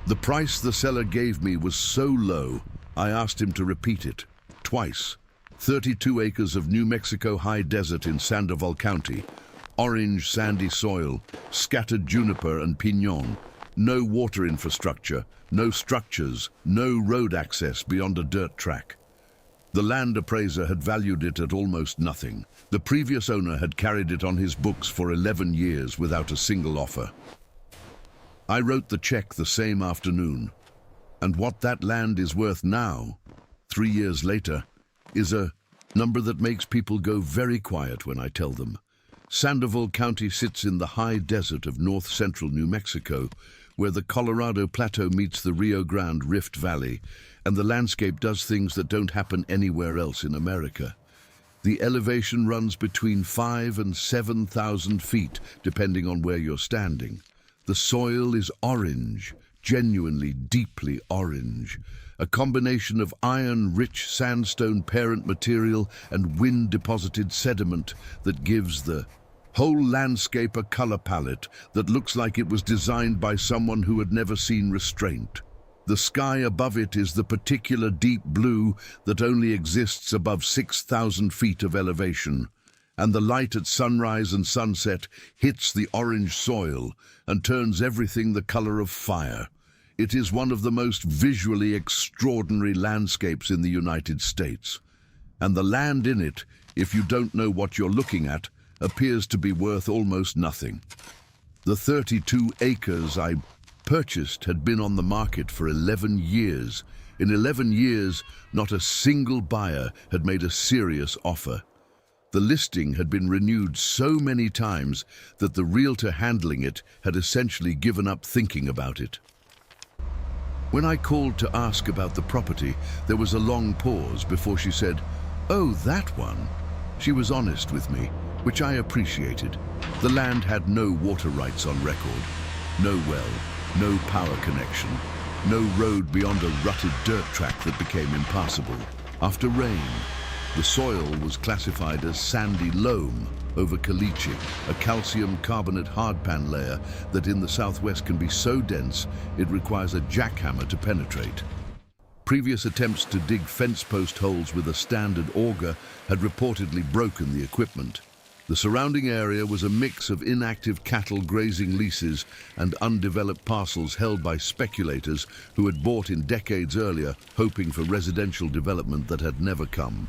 The price the seller gave me was so low, I asked him to repeat it, twice. 32 acres of New Mexico high desert in Sandoval County, orange sandy soil, scattered juniper and pinon, no water infrastructure, no structures, no road access beyond a dirt track. The land appraiser had valued it at almost nothing. The previous owner had carried it on his books for 11 years without a single offer. I wrote the check the same afternoon, and what that land is worth now, 3 years later, is a number that makes people go very quiet when I tell them. Sandoval County sits in the high desert of north-central New Mexico, where the Colorado Plateau meets the Rio Grande Rift Valley, and the landscape does things that don't happen anywhere else in America. The elevation runs between 5,000 and 7,000 feet, depending on where you're standing. The soil is orange, genuinely deeply orange, a combination of iron-rich sandstone parent material and wind-deposited sediment that gives the whole landscape a color palette that looks like it was designed by someone who had never seen restraint. The sky above it is the particular deep blue that only exists above 6,000 feet of elevation, and the light at sunrise and sunset hits the orange soil and turns everything the color of fire. It is one of the most visually extraordinary landscapes in the United States, and the land in it, if you don't know what you're looking at, appears to be worth almost nothing. The 32 acres I purchased had been on the market for 11 years. In 11 years, not a single buyer had made a serious offer. The listing had been renewed so many times that the realtor handling it had essentially given up thinking about it. When I called to ask about the property, there was a long pause before she said, "Oh, that one." She was honest with me, which I appreciated. The land had no water rights on record, no well, no power connection, no road beyond a rutted dirt track that became impassable. After rain, the soil was classified as sandy loam over caliche, a calcium carbonate hardpan layer that in the southwest can be so dense it requires a jackhammer to penetrate. Previous attempts to dig fence post holes with a standard auger had reportedly broken the equipment. The surrounding area was a mix of inactive cattle grazing leases and undeveloped parcels held by speculators who had bought in decades earlier, hoping for residential development that had never come.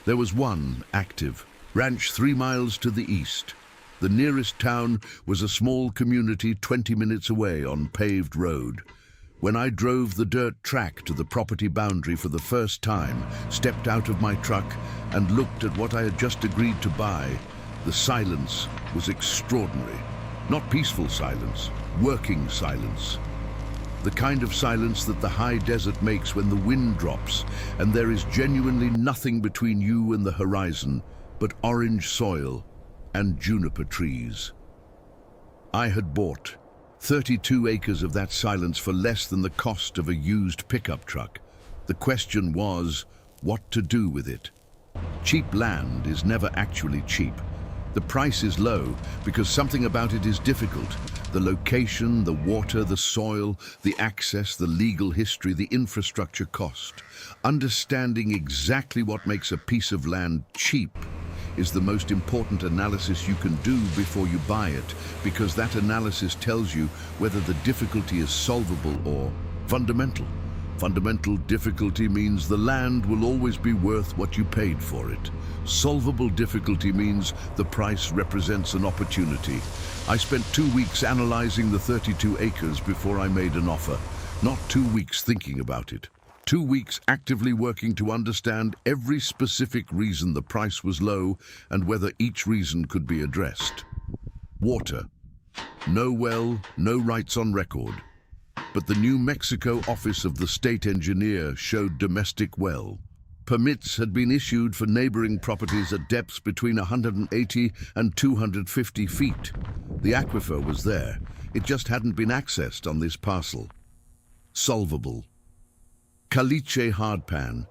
There was one active ranch 3 miles to the east. The nearest town was a small community 20 minutes away on paved road. When I drove the dirt track to the property boundary for the first time, stepped out of my truck and looked at what I had just agreed to buy, the silence was extraordinary. Not peaceful silence, working silence. The kind of silence that the high desert makes when the wind drops and there is genuinely nothing between you and the horizon but orange soil and juniper trees. I had bought 32 acres of that silence for less than the cost of a used pickup truck. The question was, what to do with it? Cheap land is never actually cheap. The price is low because something about it is difficult. The location, the water, the soil, the access, the legal history, the infrastructure cost. Understanding exactly what makes a piece of land cheap is the most important analysis you can do before you buy it, because that analysis tells you whether the difficulty is solvable or fundamental. Fundamental difficulty means the land will always be worth what you paid for it. Solvable difficulty means the price represents an opportunity. I spent 2 weeks analyzing the 32 acres before I made an offer. Not 2 weeks thinking about it. 2 weeks actively working to understand every specific reason the price was low and whether each reason could be addressed. Water. No well, no rights on record. But the New Mexico office of the state engineer showed domestic well. Permits had been issued for neighboring properties at depths between 180 and 250 feet. The aquifer was there. It just hadn't been accessed on this parcel. Solvable. Caliche hardpan,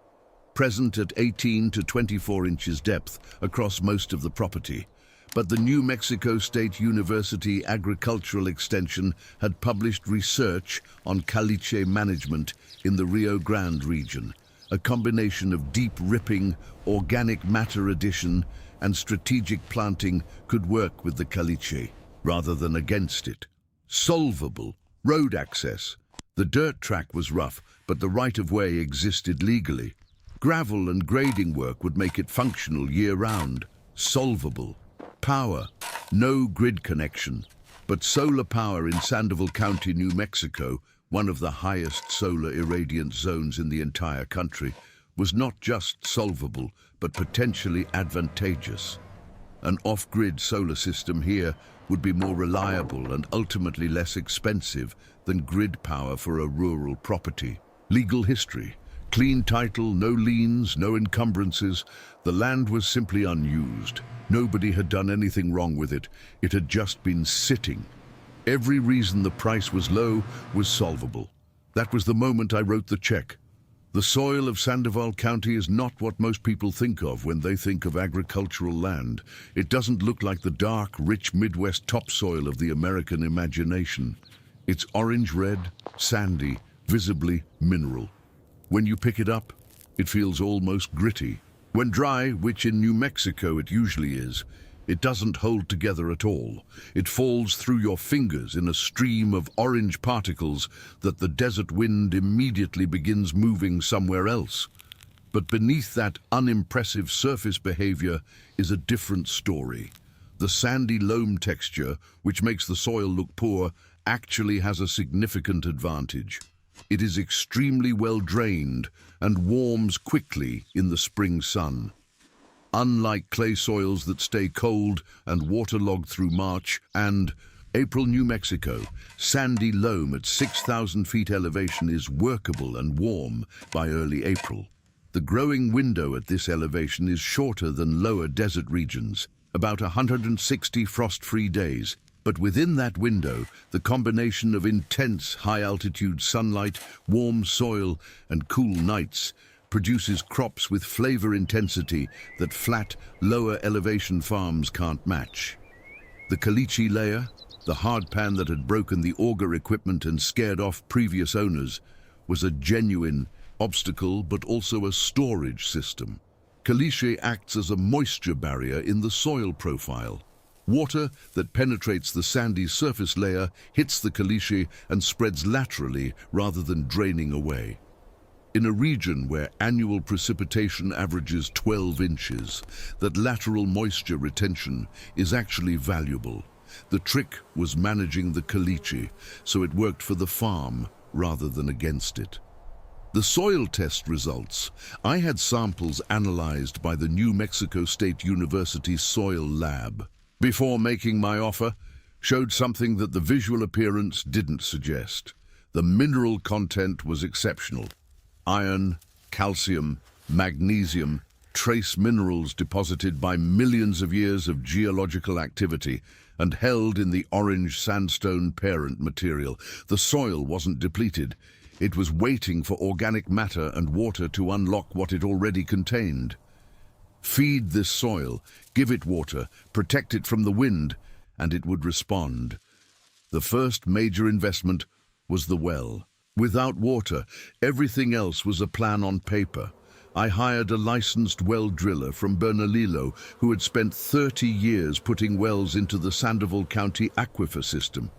present at 18 to 24 inches depth across most of the property. But the New Mexico State University Agricultural Extension had published research on caliche management in the Rio Grande region, a combination of deep ripping, organic matter addition, and strategic planting could work with the caliche, rather than against it. Solvable, road access. The dirt track was rough, but the right-of-way existed legally. Gravel and grading work would make it functional year-round. Solvable. Power. No grid connection. But solar power in Sandoval County, New Mexico, one of the highest solar irradiance zones in the entire country, was not just solvable, but potentially advantageous. An off-grid solar system here would be more reliable and ultimately less expensive than grid power for a rural property. Legal history. Clean title, no liens, no encumbrances. The land was simply unused. Nobody had done anything wrong with it. It had just been sitting. Every reason the price was low was solvable. That was the moment I wrote the check. The soil of Sandoval County is not what most people think of when they think of agricultural land. It doesn't look like the dark, rich Midwest topsoil of the American imagination. It's orange-red, sandy, visibly mineral. When you pick it up, it feels almost gritty. When dry, which in New Mexico it usually is, it doesn't hold together at all. It falls through your fingers in a stream of orange particles that the desert wind immediately begins moving somewhere else. But beneath that unimpressive surface behavior is a different story. The sandy loam texture, which makes the soil look poor, actually has a significant advantage. It is extremely well drained and warms quickly in the spring sun. Unlike clay soils that stay cold and waterlogged through March and April, New Mexico, sandy loam at 6,000 feet elevation is workable and warm by early April. The growing window at this elevation is shorter than lower desert regions, about 160 frost-free days. But within that window, the combination of intense high-altitude sunlight, warm soil, and cool nights produces crops with flavor intensity that flat, lower elevation farms can't match. The caliche layer, the hardpan that had broken the auger equipment and scared off previous owners, was a genuine obstacle but also a storage system. Caliche acts as a moisture barrier in the soil profile. Water that penetrates the sandy surface layer hits the caliche and spreads laterally rather than draining away. In a region where annual precipitation averages 12 inches, that lateral moisture retention is actually valuable. The trick was managing the caliche, so it worked for the farm rather than against it. The soil test results. I had samples analyzed by the New Mexico State University Soil Lab. Before making my offer, showed something that the visual appearance didn't suggest. The mineral content was exceptional. Iron, calcium, magnesium, trace minerals deposited by millions of years of geological activity and held in the orange sandstone parent material. The soil wasn't depleted. It was waiting for organic matter and water to unlock what it already contained. Feed this soil, give it water, protect it from the wind, and it would respond. The first major investment was the well. Without water, everything else was a plan on paper. I hired a licensed well driller from Bernalillo who had spent 30 years putting wells into the Sandoval County aquifer system.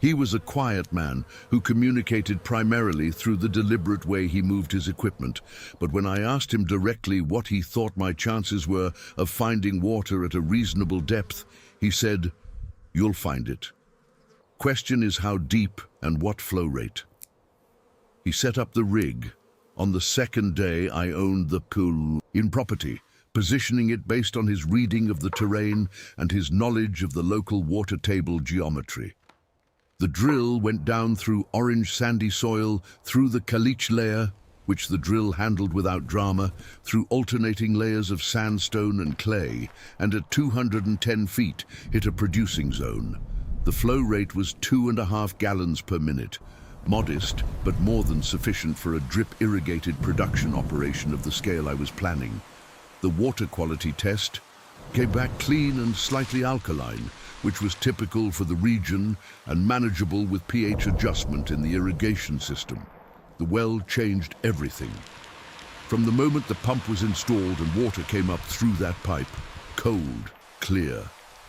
He was a quiet man who communicated primarily through the deliberate way he moved his equipment. But when I asked him directly what he thought my chances were of finding water at a reasonable depth, he said, "You'll find it. Question is how deep and what flow rate." He set up the rig. On the second day, I owned the pool in property, positioning it based on his reading of the terrain and his knowledge of the local water table geometry. The drill went down through orange sandy soil, through the caliche layer, which the drill handled without drama, through alternating layers of sandstone and clay, and at 210 feet hit a producing zone. The flow rate was 2.5 gallons per minute. Modest, but more than sufficient for a drip-irrigated production operation of the scale I was planning. The water quality test, came back clean and slightly alkaline, which was typical for the region and manageable with pH adjustment in the irrigation system. The well changed everything. From the moment the pump was installed and water came up through that pipe, cold, clear,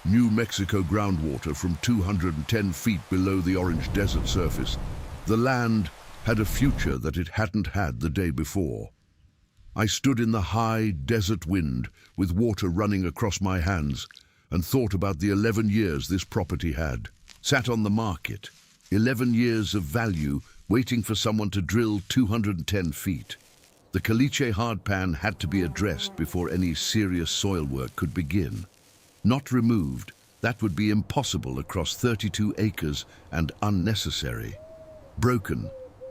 New Mexico groundwater from 210 feet below the orange desert surface, the land had a future that it hadn't had the day before. I stood in the high desert wind with water running across my hands and thought about the 11 years this property had. Sat on the market, 11 years of value waiting for someone to drill 210 feet. The caliche hardpan had to be addressed before any serious soil work could begin. Not removed, that would be impossible across 32 acres and unnecessary. Broken,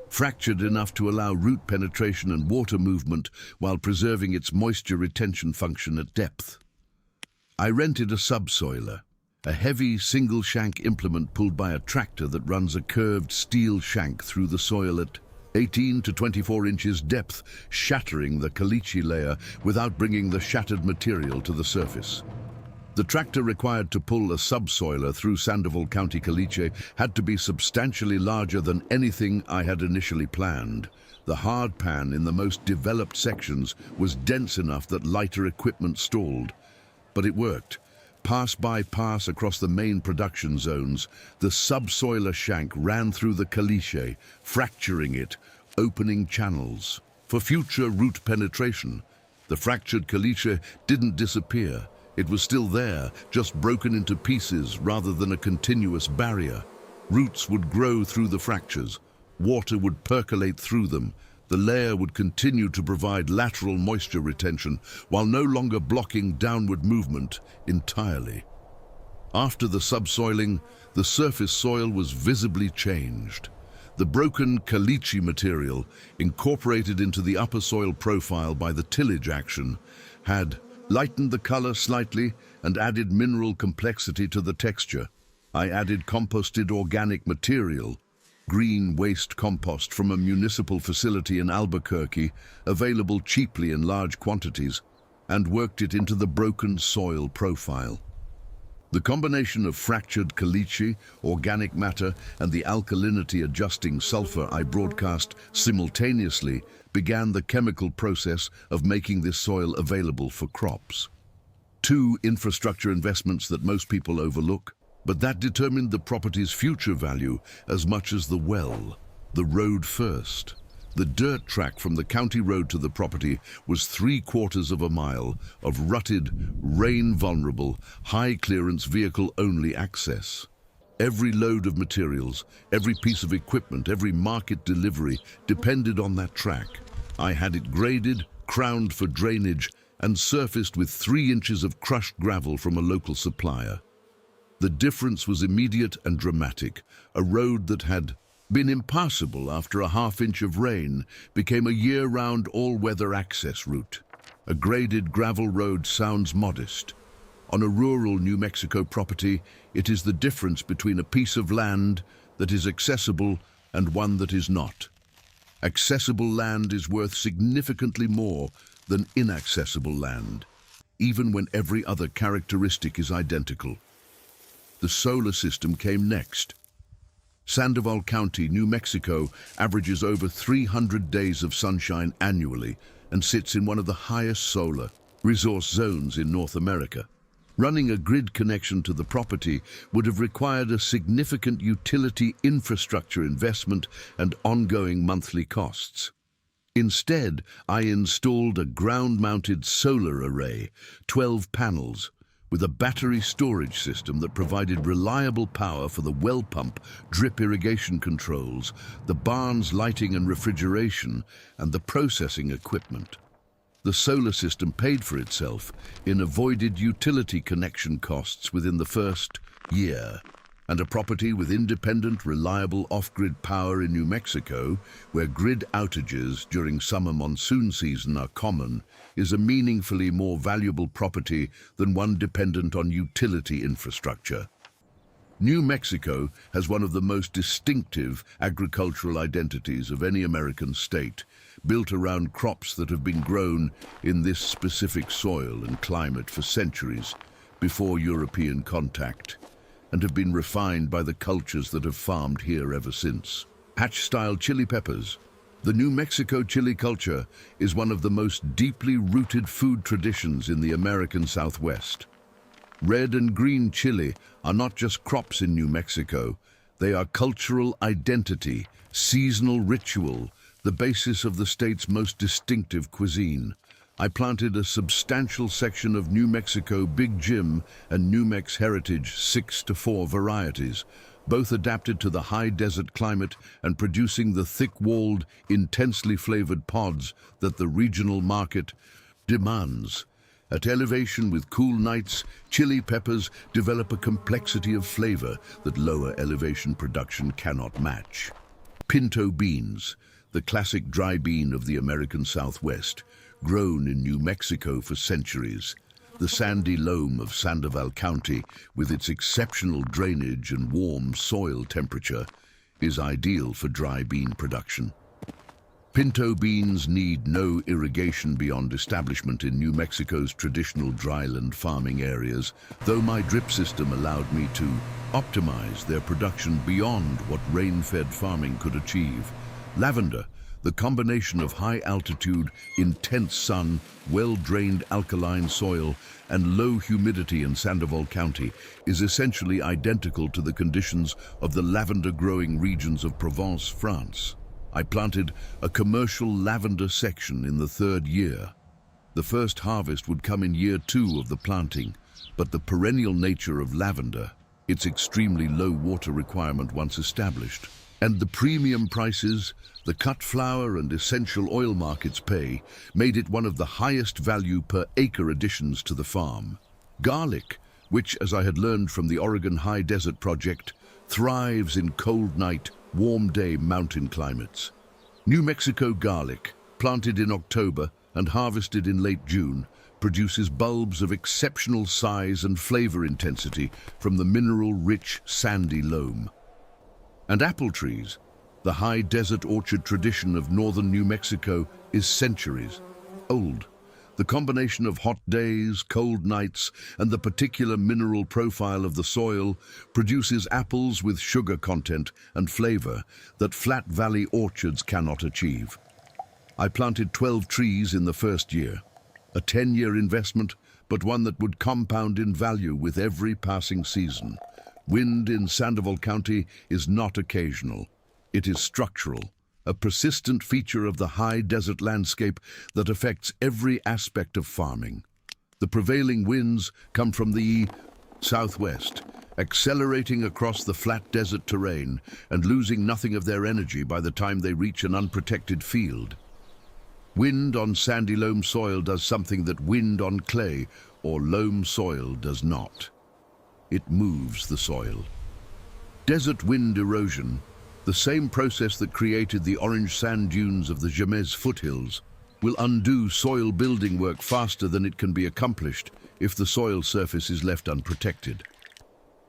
fractured enough to allow root penetration and water movement while preserving its moisture retention function at depth. I rented a subsoiler, a heavy single-shank implement pulled by a tractor that runs a curved steel shank through the soil at 18 to 24 inches depth, shattering the caliche layer without bringing the shattered material to the surface. The tractor required to pull a subsoiler through Sandoval County caliche had to be substantially larger than anything I had initially planned. The hardpan in the most developed sections was dense enough that lighter equipment stalled. But it worked. Pass by pass across the main production zones, the subsoiler shank ran through the caliche, fracturing it, opening channels. For future root penetration, the fractured caliche didn't disappear. It was still there, just broken into pieces rather than a continuous barrier. Roots would grow through the fractures. Water would percolate through them. The layer would continue to provide lateral moisture retention while no longer blocking downward movement entirely. After the subsoiling, the surface soil was visibly changed. The broken caliche material, incorporated into the upper soil profile by the tillage action, had lightened the color slightly and added mineral complexity to the texture. I added composted organic material, green waste compost from a municipal facility in Albuquerque, available cheaply in large quantities, and worked it into the broken soil profile. The combination of fractured caliche, organic matter, and the alkalinity-adjusting sulfur I broadcast simultaneously began the chemical process of making this soil available for crops. Two infrastructure investments that most people overlook, but that determined the property's future value as much as the well. The road first. The dirt track from the county road to the property was 3/4 of a mile of rutted, rain-vulnerable, high-clearance vehicle-only access. Every load of materials, every piece of equipment, every market delivery depended on that track. I had it graded, crowned for drainage, and surfaced with 3 inches of crushed gravel from a local supplier. The difference was immediate and dramatic. A road that had been impassable after a half-inch of rain became a year-round all-weather access route. A graded gravel road sounds modest. On a rural New Mexico property, it is the difference between a piece of land that is accessible and one that is not. Accessible land is worth significantly more than inaccessible land, even when every other characteristic is identical. The solar system came next. Sandoval County, New Mexico, averages over 300 days of sunshine annually and sits in one of the highest solar resource zones in North America. Running a grid connection to the property would have required a significant utility infrastructure investment and ongoing monthly costs. Instead, I installed a ground-mounted solar array, 12 panels, with a battery storage system that provided reliable power for the well pump, drip irrigation controls, the barn's lighting and refrigeration, and the processing equipment. The solar system paid for itself in avoided utility connection costs within the first year, and a property with independent, reliable off-grid power in New Mexico, where grid outages during summer monsoon season are common, is a meaningfully more valuable property than one dependent on utility infrastructure. New Mexico has one of the most distinctive agricultural identities of any American state, built around crops that have been grown in this specific soil and climate for centuries before European contact, and have been refined by the cultures that have farmed here ever since. Hatch-style chili peppers. The New Mexico chili culture is one of the most deeply rooted food traditions in the American Southwest. Red and green chili are not just crops in New Mexico, they are cultural identity, seasonal ritual, the basis of the state's most distinctive cuisine. I planted a substantial section of New Mexico Big Jim and New Mex Heritage 6-4 varieties, both adapted to the high desert climate and producing the thick-walled, intensely flavored pods that the regional market demands. At elevation with cool nights, chili peppers develop a complexity of flavor that lower elevation production cannot match. Pinto beans, the classic dry bean of the American Southwest, grown in New Mexico for centuries. The sandy loam of Sandoval County, with its exceptional drainage and warm soil temperature, is ideal for dry bean production. Pinto beans need no irrigation beyond establishment in New Mexico's traditional dryland farming areas, though my drip system allowed me to optimize their production beyond what rain-fed farming could achieve. Lavender, the combination of high-altitude, intense sun, well-drained alkaline soil, and low humidity in Sandoval County, is essentially identical to the conditions of the lavender-growing regions of Provence, France. I planted a commercial lavender section in the third year. The first harvest would come in year 2 of the planting, but the perennial nature of lavender, its extremely low water requirement once established, and the premium prices the cut flower and essential oil markets pay, made it one of the highest value per acre additions to the farm. Garlic, which, as I had learned from the Oregon High Desert Project, thrives in cold night, warm day mountain climates. New Mexico garlic, planted in October and harvested in late June, produces bulbs of exceptional size and flavor intensity from the mineral-rich sandy loam. And apple trees, the high desert orchard tradition of northern New Mexico, is centuries old. The combination of hot days, cold nights, and the particular mineral profile of the soil produces apples with sugar content and flavor that flat valley orchards cannot achieve. I planted 12 trees in the first year, a 10-year investment, but one that would compound in value with every passing season. Wind in Sandoval County is not occasional. It is structural, a persistent feature of the high desert landscape that affects every aspect of farming. The prevailing winds come from the southwest, accelerating across the flat desert terrain and losing nothing of their energy by the time they reach an unprotected field. Wind on sandy loam soil does something that wind on clay or loam soil does not. It moves the soil. Desert wind erosion, the same process that created the orange sand dunes of the Jemez foothills, will undo soil building work faster than it can be accomplished if the soil surface is left unprotected.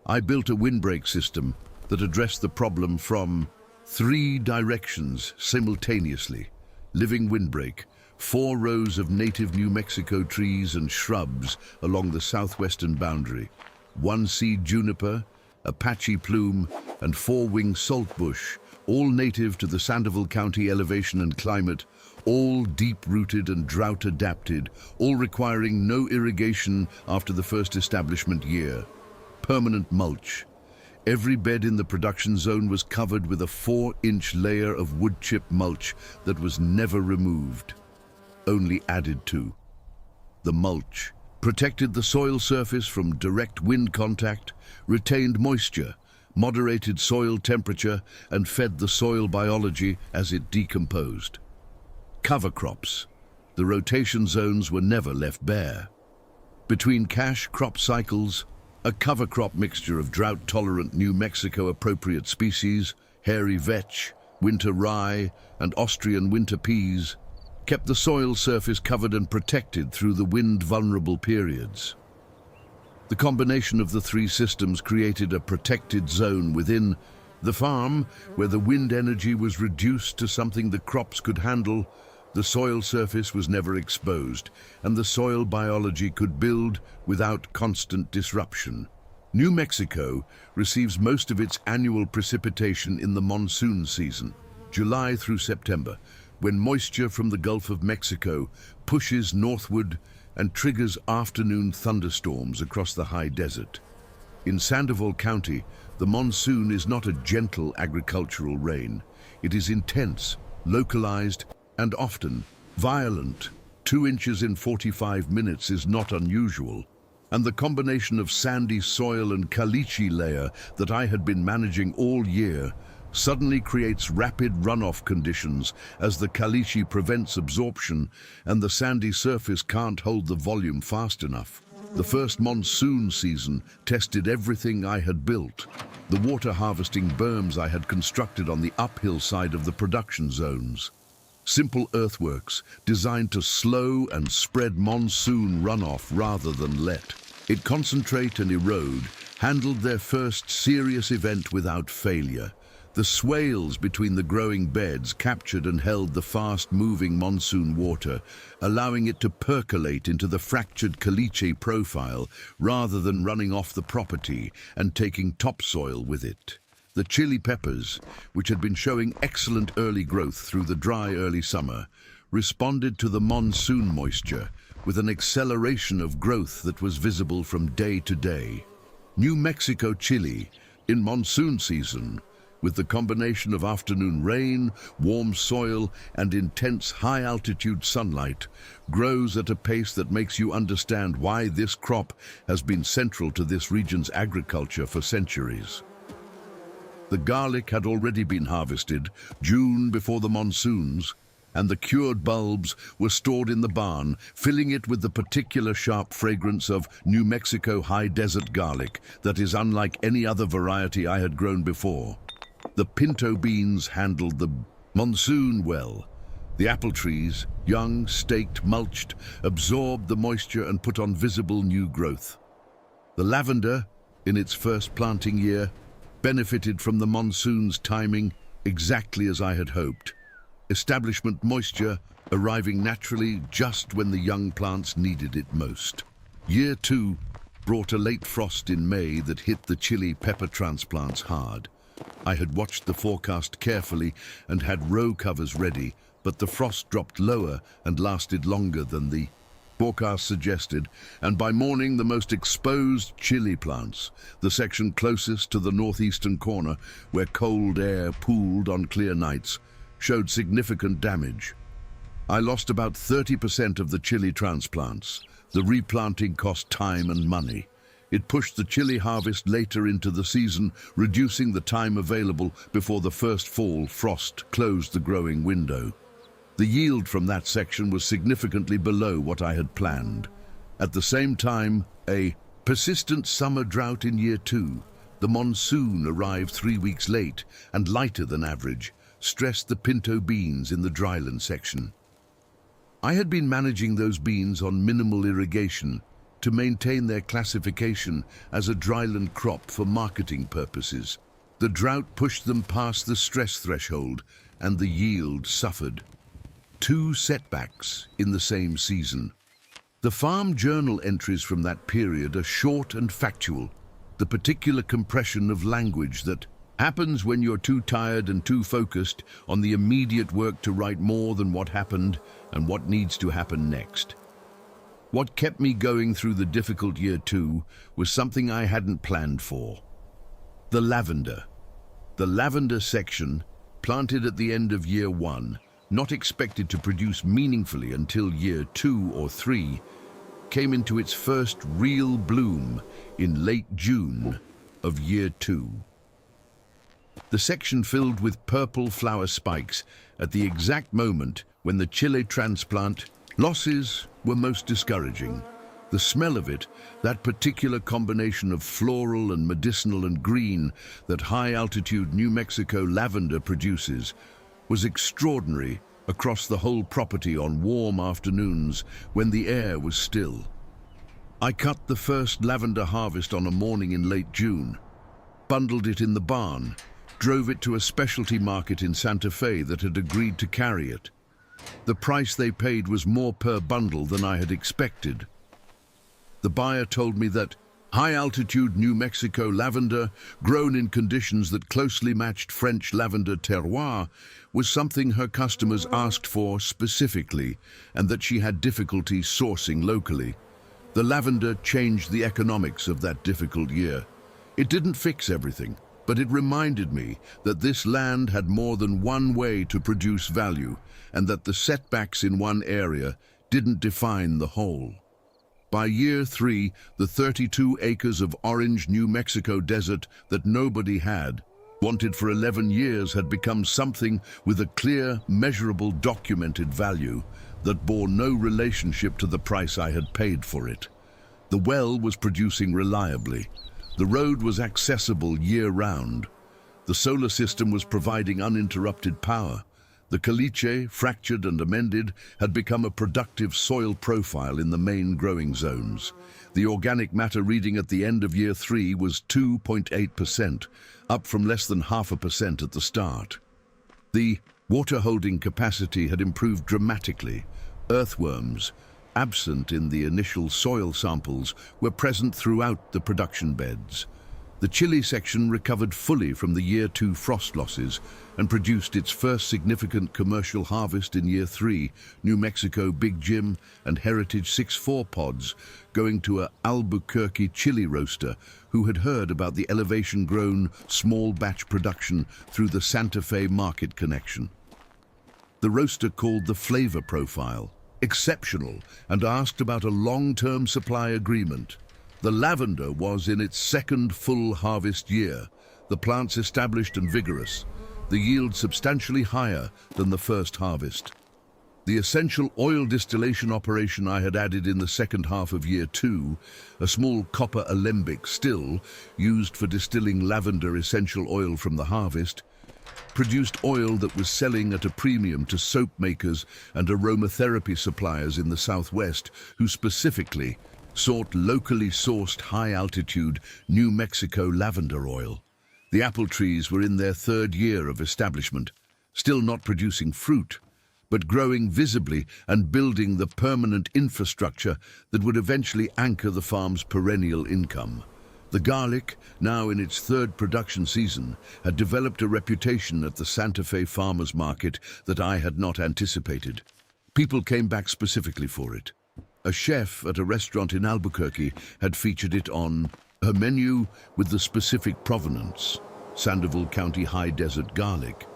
I built a windbreak system that addressed the problem from 3 directions simultaneously. Living windbreak, 4 rows of native New Mexico trees and shrubs along the southwestern boundary, 1-seed juniper, Apache plume, and 4-wing saltbush, all native to the Sandoval County elevation and climate, all deep-rooted and drought-adapted, all requiring no irrigation after the first establishment year. Permanent mulch. Every bed in the production zone was covered with a 4-inch layer of wood chip mulch that was never removed, only added to. The mulch protected the soil surface from direct wind contact, retained moisture, moderated soil temperature, and fed the soil biology as it decomposed. Cover crops. The rotation zones were never left bare. Between cash crop cycles, a cover crop mixture of drought-tolerant New Mexico-appropriate species, hairy vetch, winter rye, and Austrian winter peas, kept the soil surface covered and protected through the wind-vulnerable periods. The combination of the three systems created a protected zone within the farm where the wind energy was reduced to something the crops could handle. The soil surface was never exposed, and the soil biology could build without constant disruption. New Mexico receives most of its annual precipitation in the monsoon season, July through September, when moisture from the Gulf of Mexico pushes northward and triggers afternoon thunderstorms across the high desert. In Sandoval County, the monsoon is not a gentle agricultural rain. It is intense, localized, and often violent. 2 inches in 45 minutes is not unusual, and the combination of sandy soil and caliche layer that I had been managing all year suddenly creates rapid runoff conditions as the caliche prevents absorption and the sandy surface can't hold the volume fast enough. The first monsoon season tested everything I had built. The water harvesting berms I had constructed on the uphill side of the production zones. Simple earthworks designed to slow and spread monsoon runoff rather than let it concentrate and erode, handled their first serious event without failure. The swales between the growing beds captured and held the fast-moving monsoon water, allowing it to percolate into the fractured caliche profile rather than running off the property and taking topsoil with it. The chili peppers, which had been showing excellent early growth through the dry early summer, responded to the monsoon moisture with an acceleration of growth that was visible from day to day. New Mexico chili, in monsoon season, with the combination of afternoon rain, warm soil, and intense high-altitude sunlight, grows at a pace that makes you understand why this crop has been central to this region's agriculture for centuries. The garlic had already been harvested June before the monsoons, and the cured bulbs were stored in the barn, filling it with the particular sharp fragrance of New Mexico high desert garlic that is unlike any other variety I had grown before. The pinto beans handled the monsoon well. The apple trees, young, staked, mulched, absorbed the moisture and put on visible new growth. The lavender, in its first planting year, benefited from the monsoon's timing exactly as I had hoped. Establishment moisture arriving naturally just when the young plants needed it most. Year 2 brought a late frost in May that hit the chili pepper transplants hard. I had watched the forecast carefully and had row covers ready, but the frost dropped lower and lasted longer than the forecast suggested, and by morning the most exposed chili plants, the section closest to the northeastern corner where cold air pooled on clear nights, showed significant damage. I lost about 30% of the chili transplants. The replanting cost time and money. It pushed the chili harvest later into the season, reducing the time available before the first fall frost closed the growing window. The yield from that section was significantly below what I had planned. At the same time, a persistent summer drought in year 2, the monsoon arrived 3 weeks late and lighter than average, stressed the pinto beans in the dryland section. I had been managing those beans on minimal irrigation to maintain their classification as a dryland crop for marketing purposes. The drought pushed them past the stress threshold and the yield suffered. 2 setbacks in the same season. The farm journal entries from that period are short and factual, the particular compression of language that happens when you're too tired and too focused on the immediate work to write more than what happened and what needs to happen next. What kept me going through the difficult year 2 was something I hadn't planned for. The lavender. The lavender section, planted at the end of year 1, not expected to produce meaningfully until year 2 or 3, came into its first real bloom in late June of year 2. The section filled with purple flower spikes at the exact moment when the chile transplant losses were most discouraging. The smell of it, that particular combination of floral and medicinal and green that high-altitude New Mexico lavender produces, was extraordinary across the whole property on warm afternoons when the air was still. I cut the first lavender harvest on a morning in late June, bundled it in the barn, drove it to a specialty market in Santa Fe that had agreed to carry it. The price they paid was more per bundle than I had expected. The buyer told me that high-altitude New Mexico lavender, grown in conditions that closely matched French lavender terroir, was something her customers asked for specifically, and that she had difficulty sourcing locally. The lavender changed the economics of that difficult year. It didn't fix everything, but it reminded me that this land had more than one way to produce value, and that the setbacks in one area didn't define the whole. By year 3, the 32 acres of orange New Mexico desert that nobody had, wanted for 11 years, had become something with a clear, measurable, documented value that bore no relationship to the price I had paid for it. The well was producing reliably. The road was accessible year-round. The solar system was providing uninterrupted power. The caliche, fractured and amended, had become a productive soil profile in the main growing zones. The organic matter reading at the end of year 3 was 2.8%, up from less than 0.5% at the start. The water-holding capacity had improved dramatically. Earthworms, absent in the initial soil samples, were present throughout the production beds. The chile section recovered fully from the year 2 frost losses and produced its first significant commercial harvest in year 3, New Mexico Big Jim and Heritage 6-4 pods, going to a Albuquerque chili roaster who had heard about the elevation-grown small batch production through the Santa Fe market connection. The roaster called the flavor profile exceptional and asked about a long-term supply agreement. The lavender was in its second full harvest year, the plants established and vigorous, the yield substantially higher than the first harvest. The essential oil distillation operation I had added in the second half of year 2, a small copper alembic still used for distilling lavender essential oil from the harvest, produced oil that was selling at a premium to soap makers and aromatherapy suppliers in the Southwest who specifically sought locally sourced high-altitude New Mexico lavender oil. The apple trees were in their 3rd year of establishment, still not producing fruit, but growing visibly and building the permanent infrastructure that would eventually anchor the farm's perennial income. The garlic, now in its 3rd production season, had developed a reputation at the Santa Fe farmers market that I had not anticipated. People came back specifically for it. A chef at a restaurant in Albuquerque had featured it on her menu with the specific provenance, Sandoval County high desert garlic,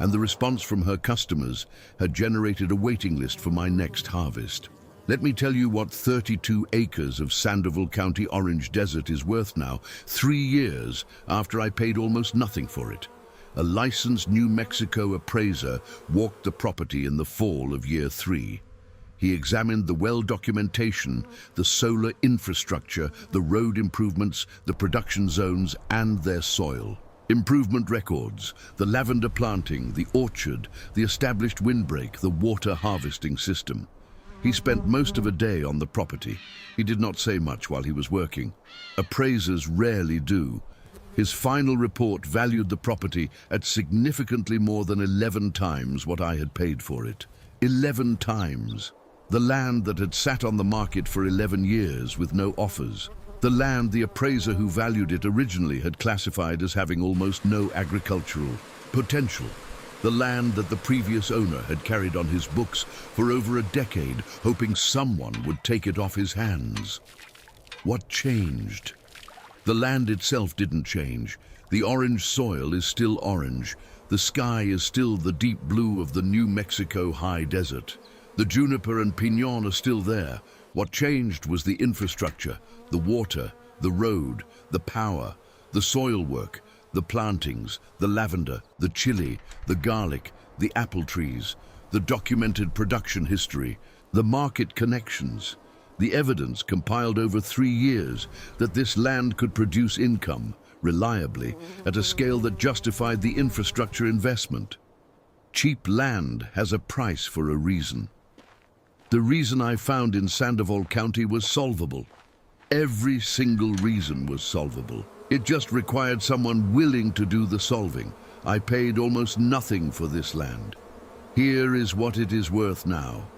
and the response from her customers had generated a waiting list for my next harvest. Let me tell you what 32 acres of Sandoval County orange desert is worth now, 3 years after I paid almost nothing for it. A licensed New Mexico appraiser walked the property in the fall of year 3. He examined the well documentation, the solar infrastructure, the road improvements, the production zones, and their soil. Improvement records, the lavender planting, the orchard, the established windbreak, the water harvesting system. He spent most of a day on the property. He did not say much while he was working. Appraisers rarely do. His final report valued the property at significantly more than 11 times what I had paid for it. 11 times. The land that had sat on the market for 11 years with no offers. The land the appraiser who valued it originally had classified as having almost no agricultural potential. The land that the previous owner had carried on his books for over a decade, hoping someone would take it off his hands. What changed? The land itself didn't change. The orange soil is still orange. The sky is still the deep blue of the New Mexico high desert. The juniper and pinon are still there. What changed was the infrastructure, the water, the road, the power, the soil work, the plantings, the lavender, the chili, the garlic, the apple trees, the documented production history, the market connections, the evidence compiled over 3 years that this land could produce income reliably at a scale that justified the infrastructure investment. Cheap land has a price for a reason. The reason I found in Sandoval County was solvable. Every single reason was solvable. It just required someone willing to do the solving. I paid almost nothing for this land. Here is what it is worth now.